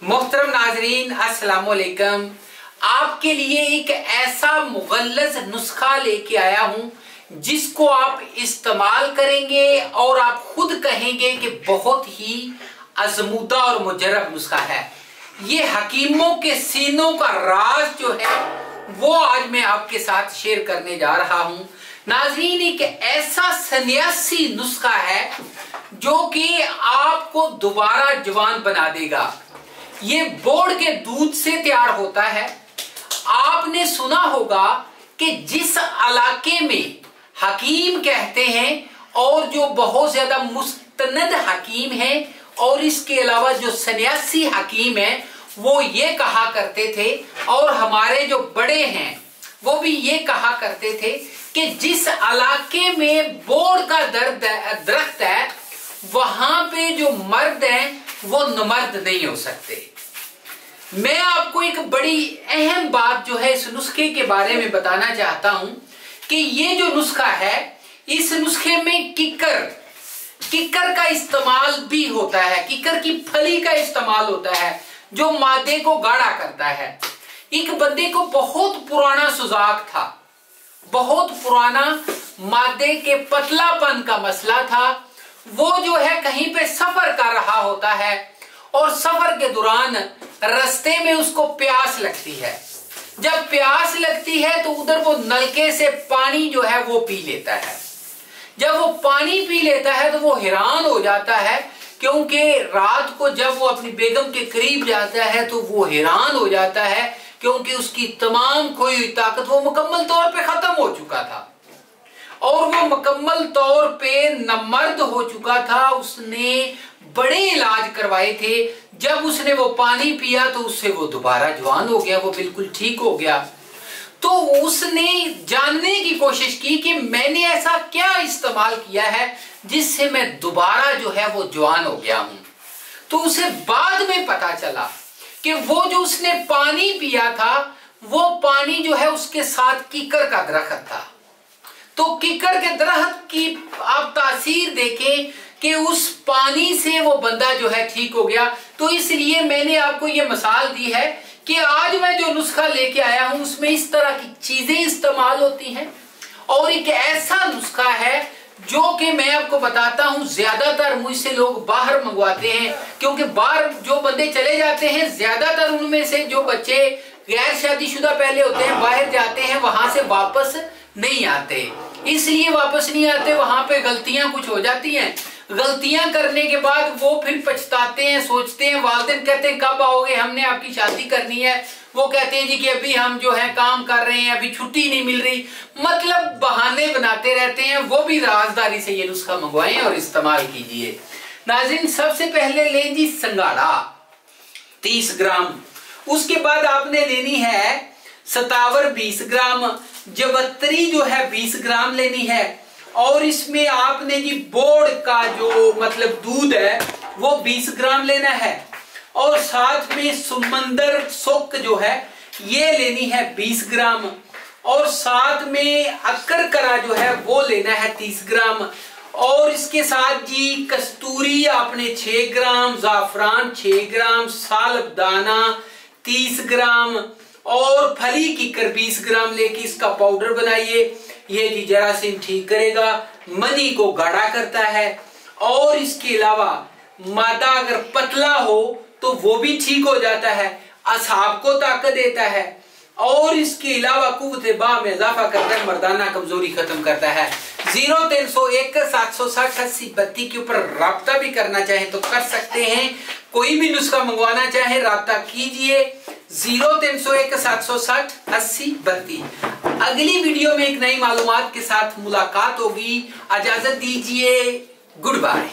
मोहतरम नाजरीन अस्सलाम वालेकुम। आपके लिए एक ऐसा मुगल्लज़ नुस्खा लेके आया हूं जिसको आप इस्तेमाल करेंगे और आप खुद कहेंगे कि बहुत ही आजमूदा और मुजर्रब नुस्खा है। ये हकीमों के सीनों का राज जो है वो आज मैं आपके साथ शेयर करने जा रहा हूं। नाज़रीन, एक ऐसा सन्यासी नुस्खा है जो कि आपको दोबारा जवान बना देगा। ये बोड़ के दूध से तैयार होता है। आपने सुना होगा कि जिस इलाके में हकीम कहते हैं और जो बहुत ज्यादा मुस्तनद हकीम है और इसके अलावा जो सन्यासी हकीम है वो ये कहा करते थे, और हमारे जो बड़े हैं वो भी ये कहा करते थे कि जिस इलाके में बोड़ का दरख्त है वहां पे जो मर्द हैं वो नमर्द नहीं हो सकते। मैं आपको एक बड़ी अहम बात जो है इस नुस्खे के बारे में बताना चाहता हूं कि ये जो नुस्खा है इस नुस्खे में किक्कर का इस्तेमाल भी होता है। किक्कर की फली का इस्तेमाल होता है जो मादे को गाढ़ा करता है। एक बंदे को बहुत पुराना सुजाक था, बहुत पुराना मादे के पतलापन का मसला था। वो जो है कहीं पे सफर कर रहा होता है और सफर के दौरान रास्ते में उसको प्यास लगती है। जब प्यास लगती है तो उधर वो नलके से पानी जो है वो पी लेता है। जब वो पानी पी लेता है तो वो हैरान हो जाता है, क्योंकि रात को जब वो अपनी बेगम के करीब जाता है तो वो हैरान हो जाता है क्योंकि उसकी तमाम खोई हुई ताकत वो मुकम्मल तौर पे खत्म हो चुका था और वो मुकम्मल तौर पे नमर्द हो चुका था। उसने बड़े इलाज करवाए थे। जब उसने वो पानी पिया तो उससे वो दोबारा जवान हो गया, वो बिल्कुल ठीक हो गया। तो उसने जानने की कोशिश की कि मैंने ऐसा क्या इस्तेमाल किया है जिससे मैं दोबारा जो है वो जवान हो गया हूं। तो उसे बाद में पता चला कि वो जो उसने पानी पिया था वो पानी जो है उसके साथ कीकर का दरख्त था। तो कीकर के दरख्त की आप तासीर देखें कि उस पानी से वो बंदा जो है ठीक हो गया। तो इसलिए मैंने आपको ये मिसाल दी है कि आज मैं जो नुस्खा लेके आया हूं उसमें इस तरह की चीजें इस्तेमाल होती हैं और एक ऐसा नुस्खा है जो कि मैं आपको बताता हूं ज्यादातर मुझसे लोग बाहर मंगवाते हैं, क्योंकि बाहर जो बंदे चले जाते हैं ज्यादातर उनमें से जो बच्चे गैर शादीशुदा पहले होते हैं बाहर जाते हैं, वहां से वापस नहीं आते। इसलिए वापस नहीं आते, वहां पे गलतियां कुछ हो जाती हैं। गलतियां करने के बाद वो फिर पछताते हैं, सोचते हैं। वालिदैन कहते हैं कब आओगे, हमने आपकी शादी करनी है। वो कहते हैं जी कि अभी हम जो है काम कर रहे हैं, अभी छुट्टी नहीं मिल रही। मतलब बहाने बनाते रहते हैं। वो भी राजदारी से ये नुस्खा मंगवाएं और इस्तेमाल कीजिए। नाज़रीन, सबसे पहले लें जी संगाड़ा 30 ग्राम। उसके बाद आपने लेनी है सतावर 20 ग्राम, जवत्तरी जो है 20 ग्राम लेनी है, और इसमें आपने जी बोड़ का जो मतलब दूध है वो 20 ग्राम लेना है, और साथ में समंदर सोक जो है ये लेनी है 20 ग्राम, और साथ में अक्कर करा जो है वो लेना है 30 ग्राम, और इसके साथ जी कस्तूरी आपने 6 ग्राम, जाफरान 6 ग्राम, सालबदाना 30 ग्राम और फली किक्कर 20 ग्राम लेके इसका पाउडर बनाइए। ये जी जरासीम ठीक करेगा, मनी को गाढ़ा करता है, और इसके अलावा मादा अगर पतला हो तो वो भी ठीक हो जाता है, असहाब को ताकत देता है, और इसके अलावा कुव्वत बा में इजाफा करता, मर्दाना कमजोरी खत्म करता है। 0301 760 80 32 के ऊपर राब्ता भी करना चाहे तो कर सकते हैं। कोई भी नुस्खा मंगवाना चाहे राब्ता कीजिए 0301 760 80 32। अगली वीडियो में एक नई मालूमात के साथ मुलाकात होगी। इजाजत दीजिए, गुड बाय।